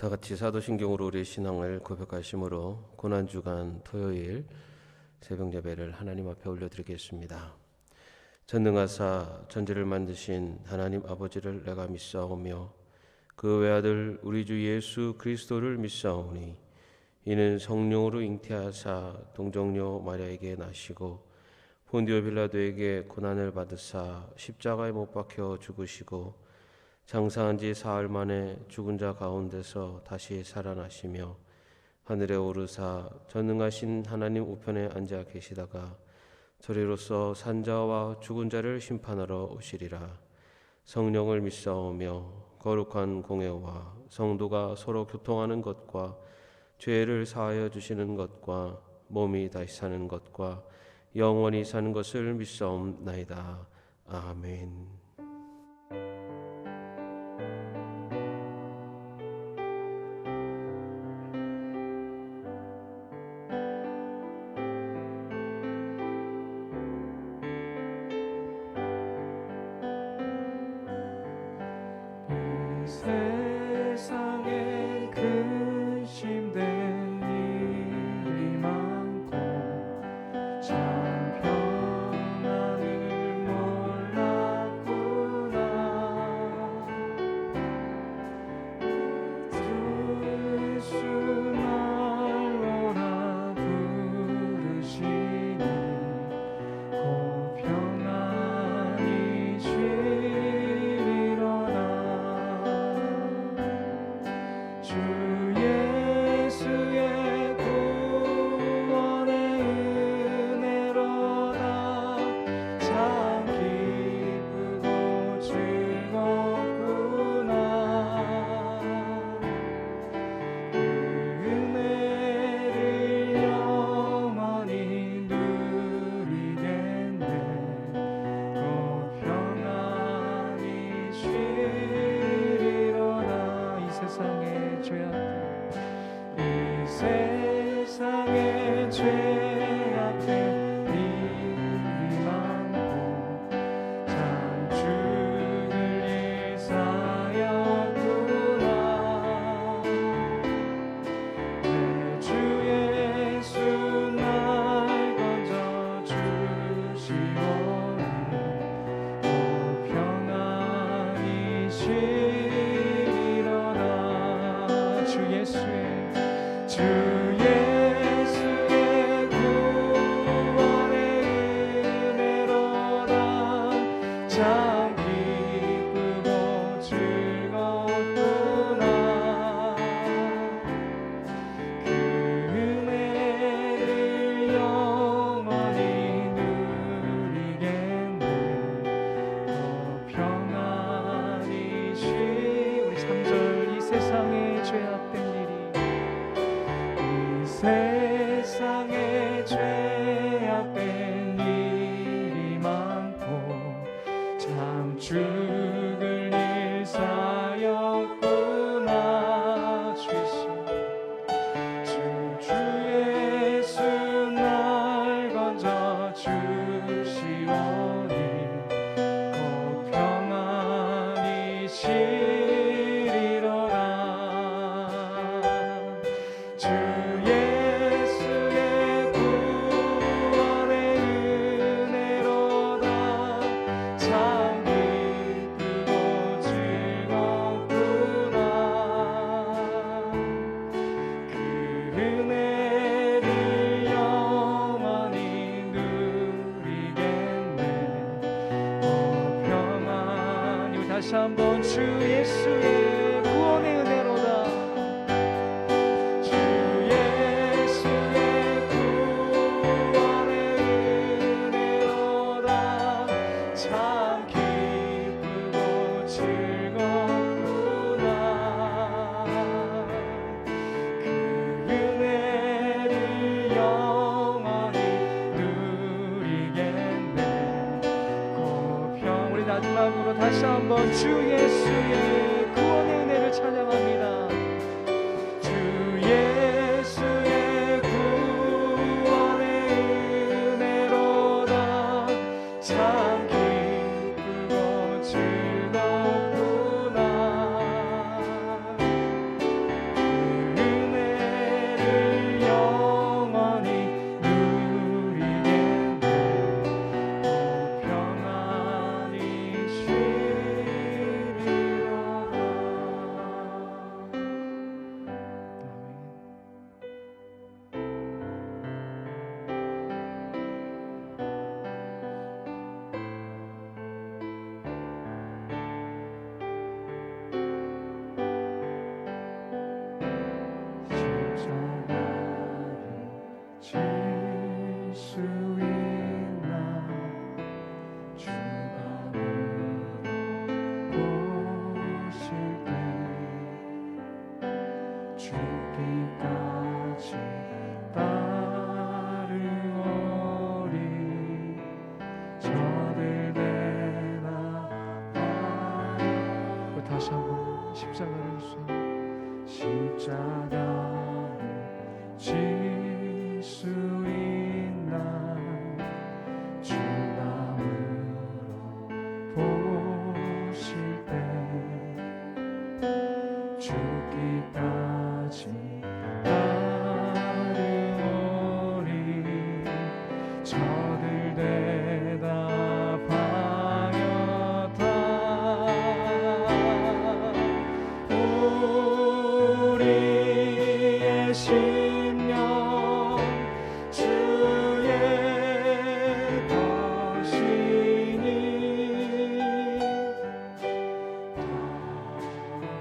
다 같이 사도신경으로 우리의 신앙을 고백하심으로 고난주간 토요일 새벽 예배를 하나님 앞에 올려드리겠습니다. 전능하사 천지를 만드신 하나님 아버지를 내가 믿사오며 그 외아들 우리 주 예수 그리스도를 믿사오니 이는 성령으로 잉태하사 동정녀 마리아에게 나시고 본디오 빌라도에게 고난을 받으사 십자가에 못 박혀 죽으시고 장사한 지 사흘 만에 죽은 자 가운데서 다시 살아나시며 하늘에 오르사 전능하신 하나님 우편에 앉아 계시다가 저리로서 산자와 죽은 자를 심판하러 오시리라. 성령을 믿사오며 거룩한 공회와 성도가 서로 교통하는 것과 죄를 사하여 주시는 것과 몸이 다시 사는 것과 영원히 사는 것을 믿사옵나이다. 아멘. 세상에 근심된 일이 많고 참 평안을 몰랐구나. 주 예수 말로라 부르시니 곧 평안이 쉬리로다. 주 예수의 구원의 은혜로다. 참 기쁘고 즐겁구나. 그 은혜를 영원히 누리겠네. 곧 평안히 쉬리로다. 이 세상에 죄악된 일이 많고 참 죽을 일 쌓였구나. 내 주 예수 날 건져 주시오니 곧 평안히 쉬리로다. 주 예수의 구원의 은혜로다. 참 기쁘고 즐겁구나. 그 은혜를 영원히 누리겠네. 더 평안히 우리 3절 이 세상에 죄악된 세상에 죄악된 일이 많고 참 죽을 일 쌓였구나. 주 예수 날 건져 주시오니 곧 평안히 쉬리로다. 주 예수의 구원의 은혜로다. 참 기쁘고 즐겁구나. 그 은혜를 영원히 누리겠네. 평안히 다시 한번 주 예수의 구원의 은혜로다. 참 기쁘고 즐겁구나. 그 은혜를 영원히 누리겠네. 우리 마지막으로 다시 한번 주 예수의 십자가를 질 수 있나 십자가를 질 수 있나 주감으로 보실 때 죽기까지 따르오리 저들 대답하였다 우리의 심령 주의 것이니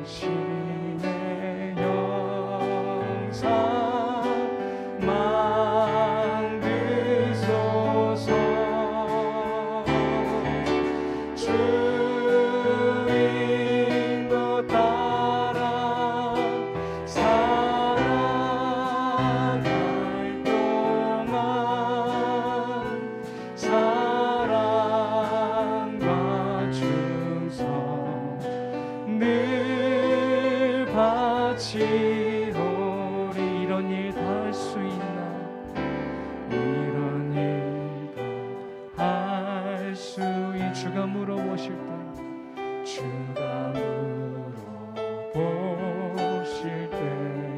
당신의 영상 만드소서 주인도 따라 살아갈 동안 사랑과 충성 늘 바치오리 이런 일 다 할 수 있나 이런 일 다 할 수 있 주가 물어보실 때 주가 물어보실 때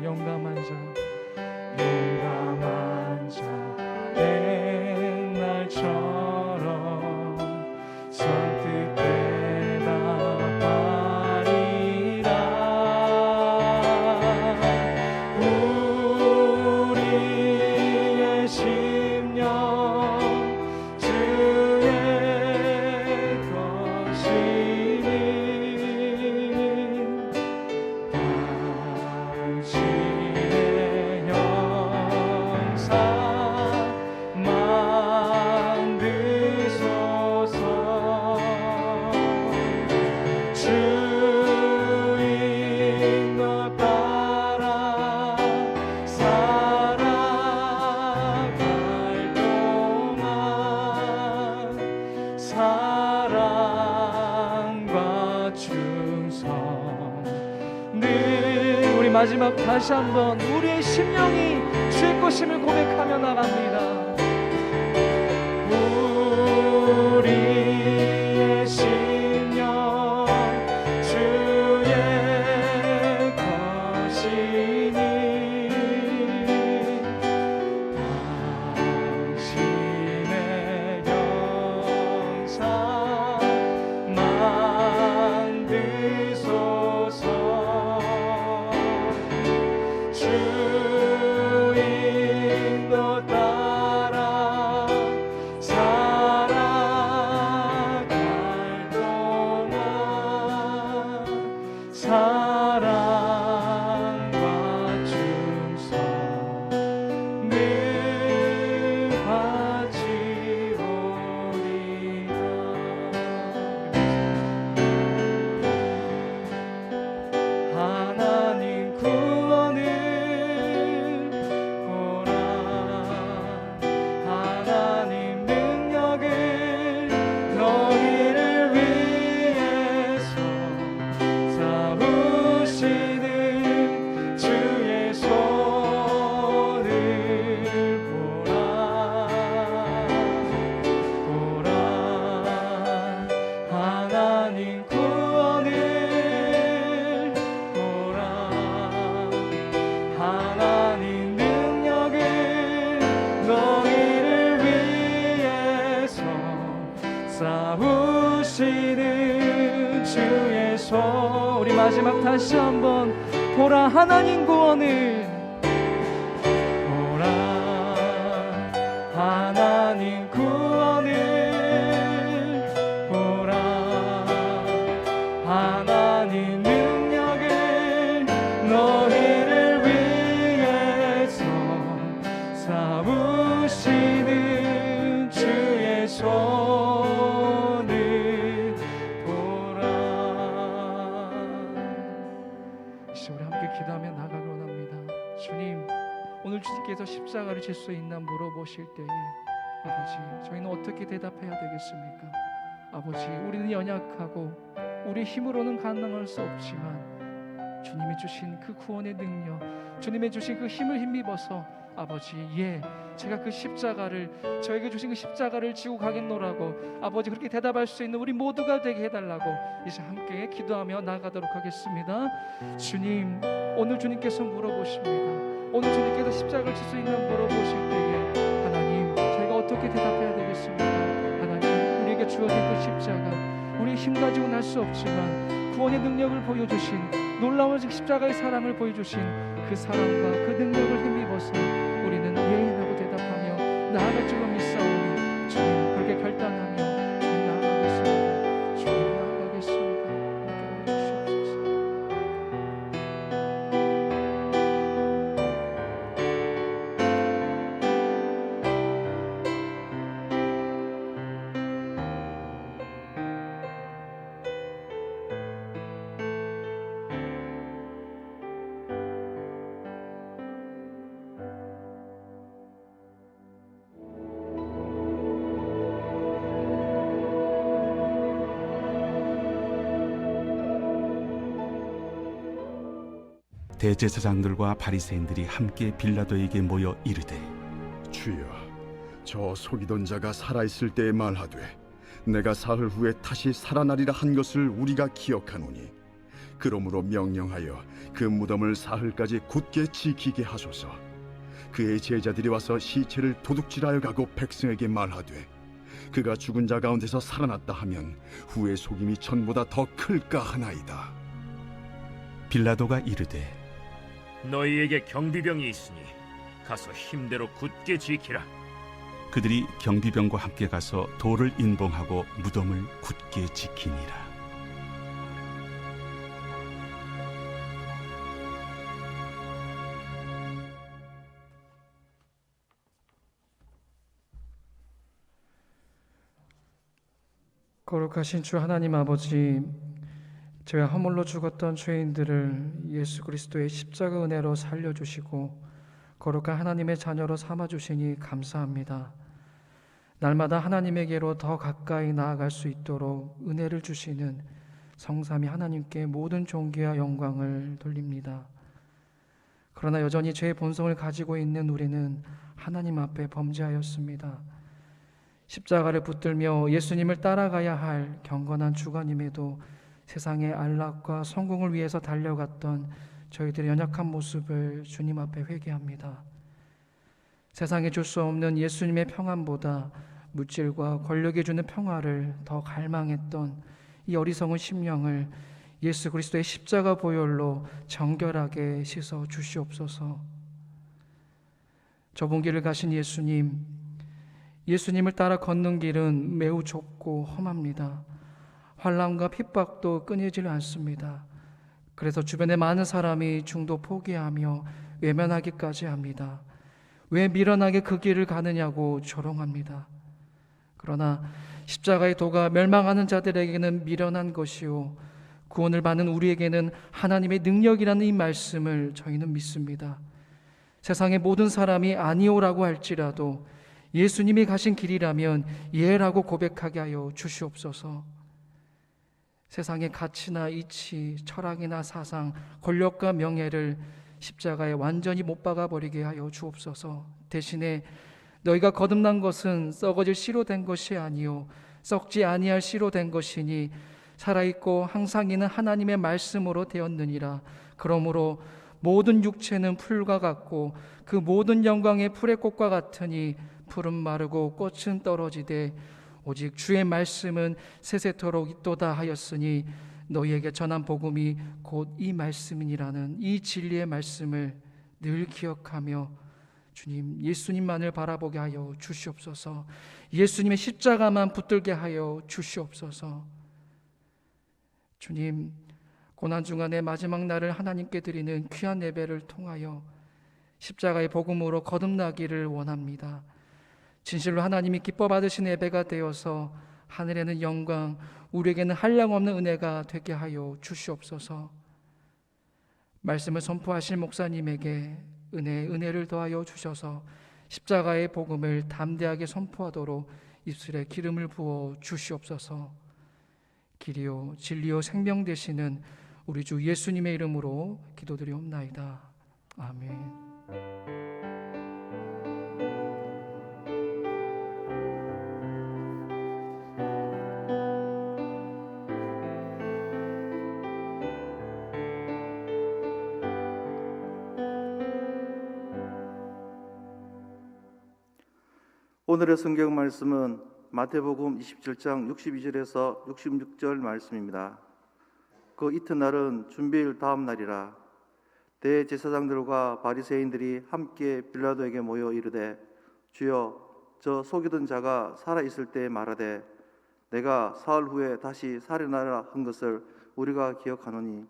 용감한 자 옛날처럼 선뜻 대답하리라 우리의 심령 주의 것이니 당신의 영상 만드소서 주인도 따라 살아갈 동안 사랑과 충성 늘 우리 마지막 다시 한번 우리의 심령이 주의 것임을 고백하며 나갑니다. 우리의 심령 주의 것이니 당신의 영상 만드소서 주인도 따라 살아갈 동안 사랑과 충성 늘 바치오리라 하나님 구원을 보라 하나님 능력을 너희를 위해서 싸우시는 주의 손을 보라 하나님 구원을 보라 하나님 능력을 너희를 위해서 싸우시는 주의 손 우리 마지막 다시 한번 보라 하나님 구원을 보라 하나님 구원을 보라 하나님 능력을 너희를 위해서 싸우시는 주의 손을 보라 이제 우리 함께 기도하며 나가기 원합니다. 주님 오늘 주님께서 십자가를 질 수 있나 물어보실 때에 아버지 저희는 어떻게 대답해야 되겠습니까? 아버지 우리는 연약하고 우리 힘으로는 가능할 수 없지만 주님이 주신 그 구원의 능력, 주님이 주신 그 힘을 힘입어서 아버지, 제가 그 십자가를, 저에게 주신 그 십자가를 지고 가겠노라고 아버지 그렇게 대답할 수 있는 우리 모두가 되게 해달라고 이제 함께 기도하며 나아가도록 하겠습니다. 주님, 오늘 주님께서 물어보십니다. 오늘 주님께서 십자가를 질 수 있는 물어보실 때에 하나님, 저희가 어떻게 대답해야 되겠습니까? 하나님, 우리에게 주어진 그 십자가, 우리 힘 가지고는 할 수 없지만 구원의 능력을 보여주신, 놀라운 십자가의 사랑을 보여주신 그 사랑과 그 능력을 힘입어서 우리는 예라고 대답하며 나아갈 줄로 믿사오니 주님, 그렇게 결단하며 주님 나아가겠습니다. 주님 나아가겠습니다. 이끌어 주시옵소서. 대제사장들과 바리새인들이 함께 빌라도에게 모여 이르되, 주여, 저 속이던 자가 살아있을 때에 말하되 내가 사흘 후에 다시 살아나리라 한 것을 우리가 기억하노니 그러므로 명령하여 그 무덤을 사흘까지 굳게 지키게 하소서. 그의 제자들이 와서 시체를 도둑질하여 가고 백성에게 말하되 그가 죽은 자 가운데서 살아났다 하면 후의 속임이 전보다 더 클까 하나이다. 빌라도가 이르되, 너희에게 경비병이 있으니 가서 힘대로 굳게 지키라. 그들이 경비병과 함께 가서 돌을 인봉하고 무덤을 굳게 지키니라. 거룩하신 주 하나님 아버지, 저희가 허물로 죽었던 죄인들을 예수 그리스도의 십자가 은혜로 살려주시고 거룩한 하나님의 자녀로 삼아주시니 감사합니다. 날마다 하나님에게로 더 가까이 나아갈 수 있도록 은혜를 주시는 성삼위 하나님께 모든 존귀와 영광을 돌립니다. 그러나 여전히 죄의 본성을 가지고 있는 우리는 하나님 앞에 범죄하였습니다. 십자가를 붙들며 예수님을 따라가야 할 경건한 주관임에도 세상의 안락과 성공을 위해서 달려갔던 저희들의 연약한 모습을 주님 앞에 회개합니다. 세상에 줄 수 없는 예수님의 평안보다 물질과 권력이 주는 평화를 더 갈망했던 이 어리석은 심령을 예수 그리스도의 십자가 보혈로 정결하게 씻어 주시옵소서. 좁은 길을 가신 예수님을 따라 걷는 길은 매우 좁고 험합니다. 환난과 핍박도 끊이질 않습니다. 그래서 주변에 많은 사람이 중도 포기하며 외면하기까지 합니다. 왜 미련하게 그 길을 가느냐고 조롱합니다. 그러나 십자가의 도가 멸망하는 자들에게는 미련한 것이요 구원을 받는 우리에게는 하나님의 능력이라는 이 말씀을 저희는 믿습니다. 세상의 모든 사람이 아니오라고 할지라도 예수님이 가신 길이라면 예라고 고백하게 하여 주시옵소서. 세상의 가치나 이치, 철학이나 사상, 권력과 명예를 십자가에 완전히 못 박아 버리게 하여 주옵소서. 대신에 너희가 거듭난 것은 썩어질 씨로 된 것이 아니요 썩지 아니할 씨로 된 것이니 살아있고 항상 있는 하나님의 말씀으로 되었느니라. 그러므로 모든 육체는 풀과 같고 그 모든 영광의 풀의 꽃과 같으니 풀은 마르고 꽃은 떨어지되 오직 주의 말씀은 세세토록 있도다 하였으니 너희에게 전한 복음이 곧 이 말씀이니라는 이 진리의 말씀을 늘 기억하며 주님, 예수님만을 바라보게 하여 주시옵소서. 예수님의 십자가만 붙들게 하여 주시옵소서. 주님, 고난중간의 마지막 날을 하나님께 드리는 귀한 예배를 통하여 십자가의 복음으로 거듭나기를 원합니다. 진실로 하나님이 기뻐 받으신 예배가 되어서 하늘에는 영광, 우리에게는 한량없는 은혜가 되게 하여 주시옵소서. 말씀을 선포하실 목사님에게 은혜를 더하여 주셔서 십자가의 복음을 담대하게 선포하도록 입술에 기름을 부어 주시옵소서. 길이요 진리요 생명 되시는 우리 주 예수님의 이름으로 기도드리옵나이다. 아멘. 오늘의 성경 말씀은 마태복음 27장 62절에서 66절 말씀입니다. 그 이튿날은 준비일 다음 날이라. 대제사장들과 바리새인들이 함께 빌라도에게 모여 이르되, 주여, 저 속이던 자가 살아 있을 때 말하되 내가 사흘 후에 다시 살아나리라 한 것을 우리가 기억하노니,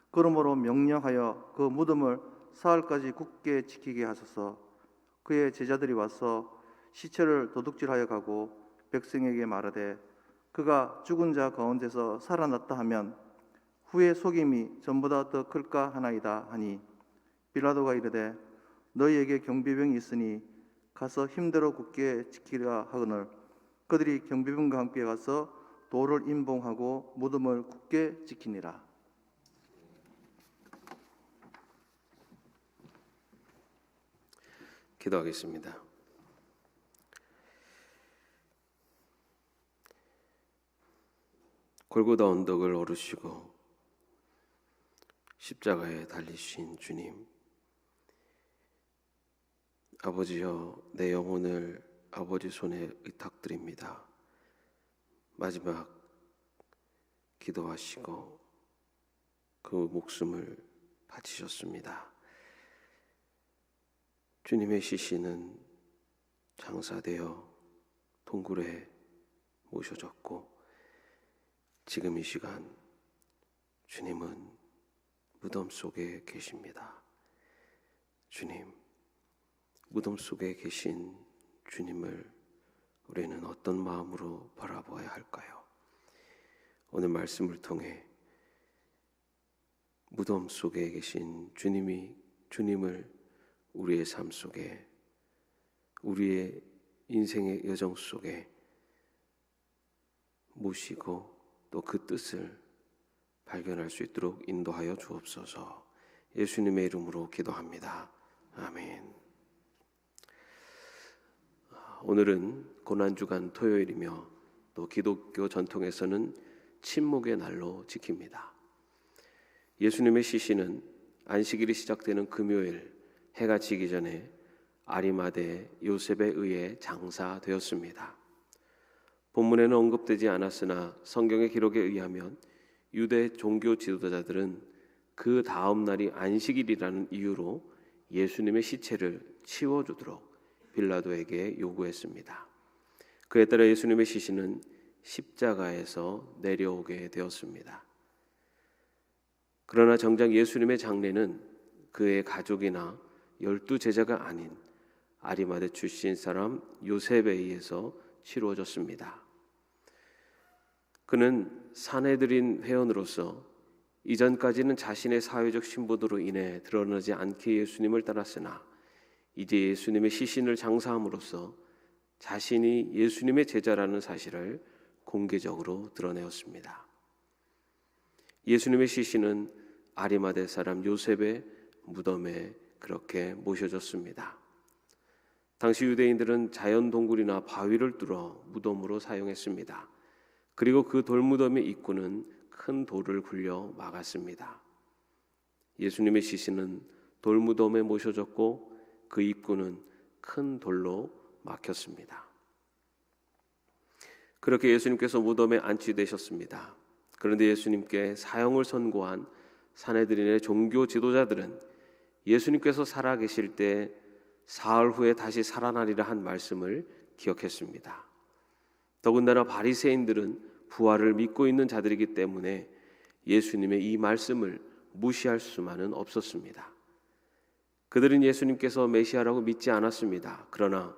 그러므로 명령하여 그 무덤을 사흘까지 굳게 지키게 하소서. 그의 제자들이 와서 시체를 도둑질하여 가고 백성에게 말하되 그가 죽은 자 가운데서 살아났다 하면 후에 속임이 전보다 더 클까 하나이다 하니, 빌라도가 이르되 너희에게 경비병이 있으니 가서 힘대로 굳게 지키라 하거늘 그들이 경비병과 함께 가서 돌을 임봉하고 무덤을 굳게 지키니라. 기도하겠습니다. 골고다 언덕을 오르시고 십자가에 달리신 주님, 아버지여, 내 영혼을 아버지 손에 의탁드립니다. 마지막 기도하시고 그 목숨을 바치셨습니다. 주님의 시신은 장사되어 동굴에 모셔졌고, 지금 이 시간 주님은 무덤 속에 계십니다. 주님, 무덤 속에 계신 주님을 우리는 어떤 마음으로 바라보아야 할까요? 오늘 말씀을 통해 무덤 속에 계신 주님을 우리의 삶 속에, 우리의 인생의 여정 속에 모시고 또 그 뜻을 발견할 수 있도록 인도하여 주옵소서. 예수님의 이름으로 기도합니다. 아멘. 오늘은 고난주간 토요일이며 또 기독교 전통에서는 침묵의 날로 지킵니다. 예수님의 시신은 안식일이 시작되는 금요일 해가 지기 전에 아리마대 요셉에 의해 장사되었습니다. 본문에는 언급되지 않았으나 성경의 기록에 의하면 유대 종교 지도자들은 그 다음 날이 안식일이라는 이유로 예수님의 시체를 치워주도록 빌라도에게 요구했습니다. 그에 따라 예수님의 시신은 십자가에서 내려오게 되었습니다. 그러나 정작 예수님의 장례는 그의 가족이나 12제자가 아닌 아리마대 출신 사람 요셉에 의해서 치루어졌습니다. 그는 사내들인 회원으로서 이전까지는 자신의 사회적 신분으로 인해 드러나지 않게 예수님을 따랐으나 이제 예수님의 시신을 장사함으로써 자신이 예수님의 제자라는 사실을 공개적으로 드러내었습니다. 예수님의 시신은 아리마대 사람 요셉의 무덤에 그렇게 모셔졌습니다. 당시 유대인들은 자연 동굴이나 바위를 뚫어 무덤으로 사용했습니다. 그리고 그 돌무덤의 입구는 큰 돌을 굴려 막았습니다. 예수님의 시신은 돌무덤에 모셔졌고 그 입구는 큰 돌로 막혔습니다. 그렇게 예수님께서 무덤에 안치되셨습니다. 그런데 예수님께 사형을 선고한 사내들인의 종교 지도자들은 예수님께서 살아계실 때 사흘 후에 다시 살아나리라 한 말씀을 기억했습니다. 더군다나 바리새인들은 부활을 믿고 있는 자들이기 때문에 예수님의 이 말씀을 무시할 수만은 없었습니다. 그들은 예수님께서 메시아라고 믿지 않았습니다. 그러나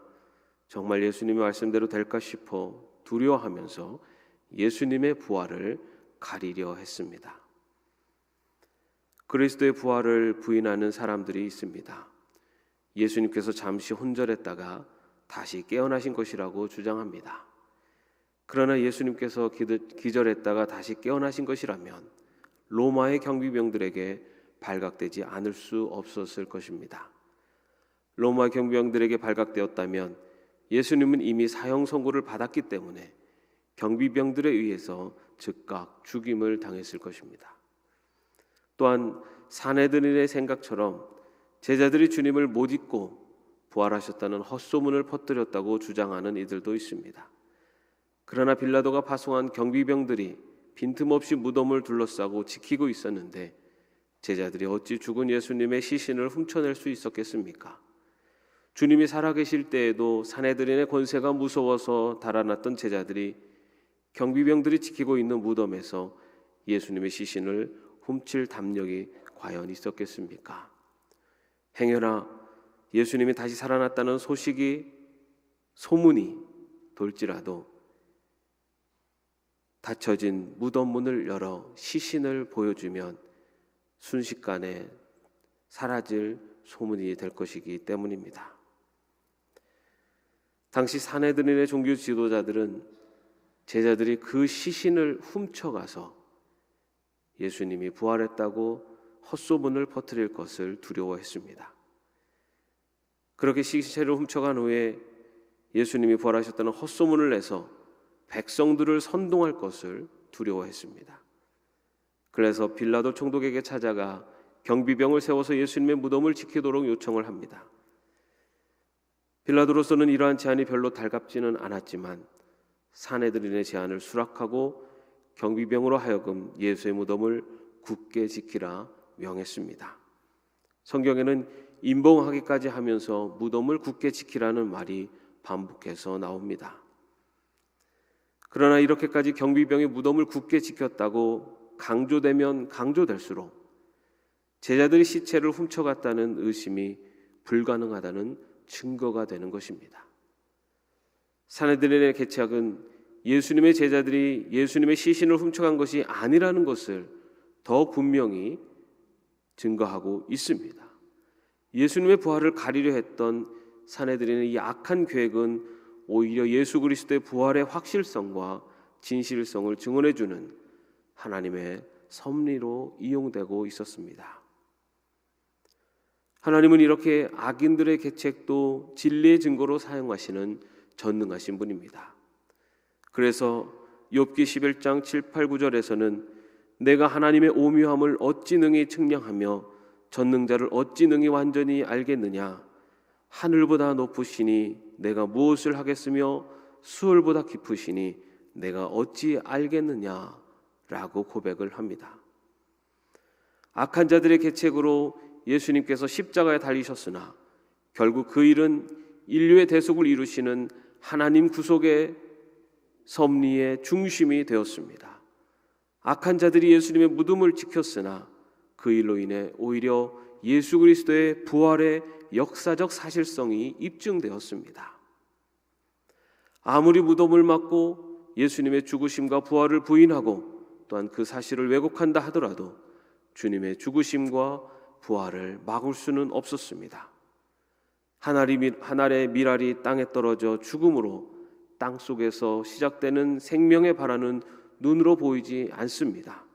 정말 예수님의 말씀대로 될까 싶어 두려워하면서 예수님의 부활을 가리려 했습니다. 그리스도의 부활을 부인하는 사람들이 있습니다. 예수님께서 잠시 혼절했다가 다시 깨어나신 것이라고 주장합니다. 그러나 예수님께서 기절했다가 다시 깨어나신 것이라면 로마의 경비병들에게 발각되지 않을 수 없었을 것입니다. 로마 경비병들에게 발각되었다면 예수님은 이미 사형 선고를 받았기 때문에 경비병들에 의해서 즉각 죽임을 당했을 것입니다. 또한 산헤드린의 생각처럼 제자들이 주님을 못 잊고 부활하셨다는 헛소문을 퍼뜨렸다고 주장하는 이들도 있습니다. 그러나 빌라도가 파송한 경비병들이 빈틈없이 무덤을 둘러싸고 지키고 있었는데 제자들이 어찌 죽은 예수님의 시신을 훔쳐낼 수 있었겠습니까? 주님이 살아계실 때에도 산헤드린의 권세가 무서워서 달아났던 제자들이 경비병들이 지키고 있는 무덤에서 예수님의 시신을 훔칠 담력이 과연 있었겠습니까? 행여나 예수님이 다시 살아났다는 소문이 돌지라도 닫혀진 무덤 문을 열어 시신을 보여주면 순식간에 사라질 소문이 될 것이기 때문입니다. 당시 산헤드린의 종교 지도자들은 제자들이 그 시신을 훔쳐가서 예수님이 부활했다고 헛소문을 퍼뜨릴 것을 두려워했습니다. 그렇게 시체를 훔쳐간 후에 예수님이 부활하셨다는 헛소문을 내서 백성들을 선동할 것을 두려워했습니다. 그래서 빌라도 총독에게 찾아가 경비병을 세워서 예수님의 무덤을 지키도록 요청을 합니다. 빌라도로서는 이러한 제안이 별로 달갑지는 않았지만 산헤드린의 제안을 수락하고 경비병으로 하여금 예수의 무덤을 굳게 지키라 명했습니다. 성경에는 인봉하기까지 하면서 무덤을 굳게 지키라는 말이 반복해서 나옵니다. 그러나 이렇게까지 경비병이 무덤을 굳게 지켰다고 강조되면 강조될수록 제자들이 시체를 훔쳐갔다는 의심이 불가능하다는 증거가 되는 것입니다. 산헤드린의 계책은 예수님의 제자들이 예수님의 시신을 훔쳐간 것이 아니라는 것을 더 분명히 증거하고 있습니다. 예수님의 부활을 가리려 했던 산헤드린의 이 악한 계획은 오히려 예수 그리스도의 부활의 확실성과 진실성을 증언해주는 하나님의 섭리로 이용되고 있었습니다. 하나님은 이렇게 악인들의 계책도 진리의 증거로 사용하시는 전능하신 분입니다. 그래서 욥기 11장 7, 8, 9절에서는 내가 하나님의 오묘함을 어찌 능히 측량하며 전능자를 어찌 능히 완전히 알겠느냐. 하늘보다 높으시니 내가 무엇을 하겠으며 수월보다 깊으시니 내가 어찌 알겠느냐라고 고백을 합니다. 악한 자들의 계책으로 예수님께서 십자가에 달리셨으나 결국 그 일은 인류의 대속을 이루시는 하나님 구속의 섭리의 중심이 되었습니다. 악한 자들이 예수님의 무덤을 지켰으나 그 일로 인해 오히려 예수 그리스도의 부활의 역사적 사실성이 입증되었습니다. 아무리 무덤을 막고 예수님의 죽으심과 부활을 부인하고 또한 그 사실을 왜곡한다 하더라도 주님의 죽으심과 부활을 막을 수는 없었습니다. 하늘의 밀알이 땅에 떨어져 죽음으로 땅 속에서 시작되는 생명의 발화는 눈으로 보이지 않습니다.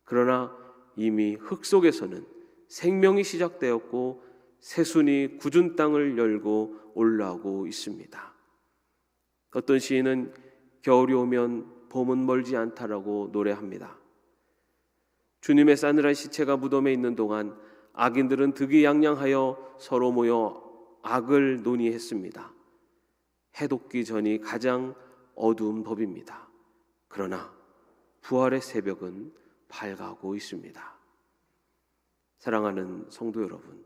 그러나 이미 흙 속에서는 생명이 시작되었고 새순이 굳은 땅을 열고 올라오고 있습니다. 어떤 시인은 겨울이 오면 봄은 멀지 않다라고 노래합니다. 주님의 싸늘한 시체가 무덤에 있는 동안 악인들은 득이양양하여 서로 모여 악을 논의했습니다. 해돋기 전이 가장 어두운 법입니다. 그러나 부활의 새벽은 밝아오고 있습니다. 사랑하는 성도 여러분,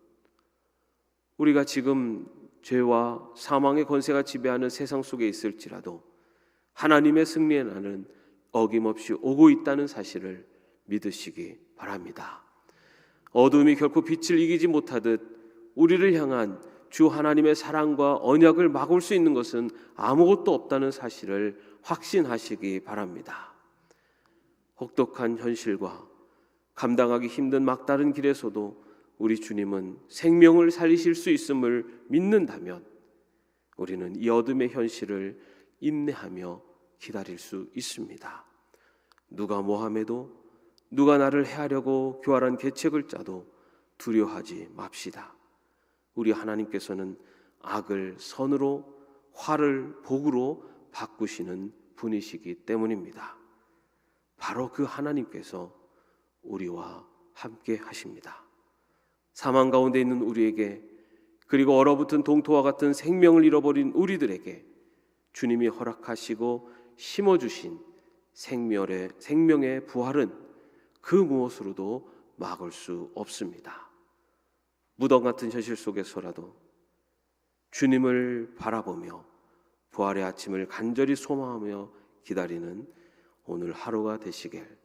우리가 지금 죄와 사망의 권세가 지배하는 세상 속에 있을지라도 하나님의 승리의 날은 어김없이 오고 있다는 사실을 믿으시기 바랍니다. 어둠이 결코 빛을 이기지 못하듯 우리를 향한 주 하나님의 사랑과 언약을 막을 수 있는 것은 아무것도 없다는 사실을 확신하시기 바랍니다. 혹독한 현실과 감당하기 힘든 막다른 길에서도 우리 주님은 생명을 살리실 수 있음을 믿는다면 우리는 이 어둠의 현실을 인내하며 기다릴 수 있습니다. 누가 뭐함에도 누가 나를 해하려고 교활한 계책을 짜도 두려워하지 맙시다. 우리 하나님께서는 악을 선으로, 화를 복으로 바꾸시는 분이시기 때문입니다. 바로 그 하나님께서 우리와 함께 하십니다. 사망 가운데 있는 우리에게, 그리고 얼어붙은 동토와 같은 생명을 잃어버린 우리들에게 주님이 허락하시고 심어주신 생명의 부활은 그 무엇으로도 막을 수 없습니다. 무덤 같은 현실 속에서라도 주님을 바라보며 부활의 아침을 간절히 소망하며 기다리는 오늘 하루가 되시길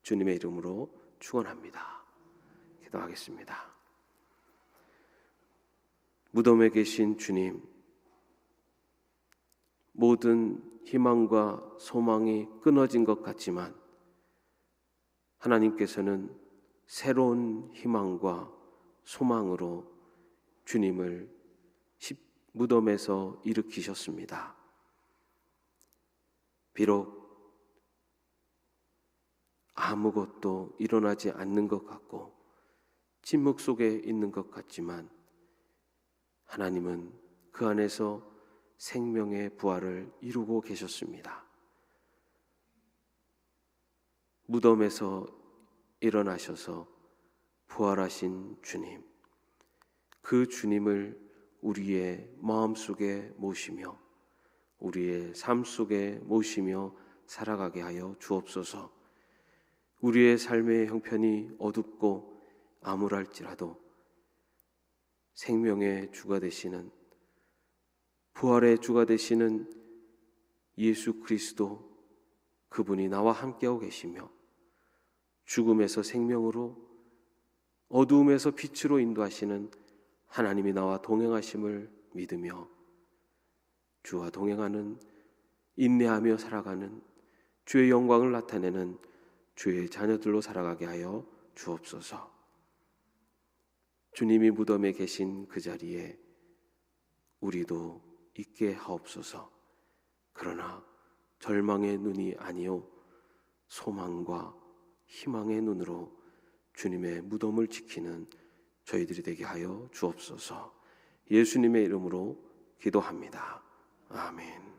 주님의 이름으로 축원합니다. 기도하겠습니다. 무덤에 계신 주님, 모든 희망과 소망이 끊어진 것 같지만 하나님께서는 새로운 희망과 소망으로 주님을 무덤에서 일으키셨습니다. 비록 아무것도 일어나지 않는 것 같고 침묵 속에 있는 것 같지만 하나님은 그 안에서 생명의 부활을 이루고 계셨습니다. 무덤에서 일어나셔서 부활하신 주님, 그 주님을 우리의 마음속에 모시며 우리의 삶 속에 모시며 살아가게 하여 주옵소서. 우리의 삶의 형편이 어둡고 암울할지라도 생명의 주가 되시는, 부활의 주가 되시는 예수 그리스도, 그분이 나와 함께하고 계시며 죽음에서 생명으로, 어두움에서 빛으로 인도하시는 하나님이 나와 동행하심을 믿으며 주와 동행하는, 인내하며 살아가는, 주의 영광을 나타내는 주의 자녀들로 살아가게 하여 주옵소서. 주님이 무덤에 계신 그 자리에 우리도 있게 하옵소서. 그러나 절망의 눈이 아니요 소망과 희망의 눈으로 주님의 무덤을 지키는 저희들이 되게 하여 주옵소서. 예수님의 이름으로 기도합니다. 아멘.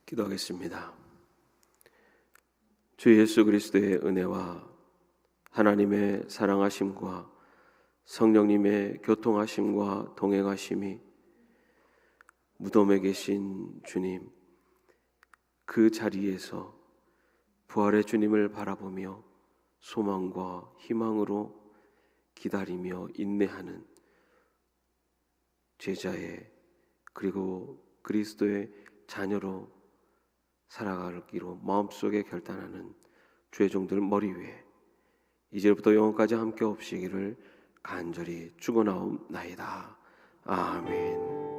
기도하겠습니다. 주 예수 그리스도의 은혜와 하나님의 사랑하심과 성령님의 교통하심과 동행하심이 무덤에 계신 주님, 그 자리에서 부활의 주님을 바라보며 소망과 희망으로 기다리며 인내하는 제자의 그리고 그리스도의 자녀로 살아가기로 마음속에 결단하는 주의 종들 머리 위에 이제부터 영원까지 함께 없으시기를 간절히 축원하옵나이다. 아멘.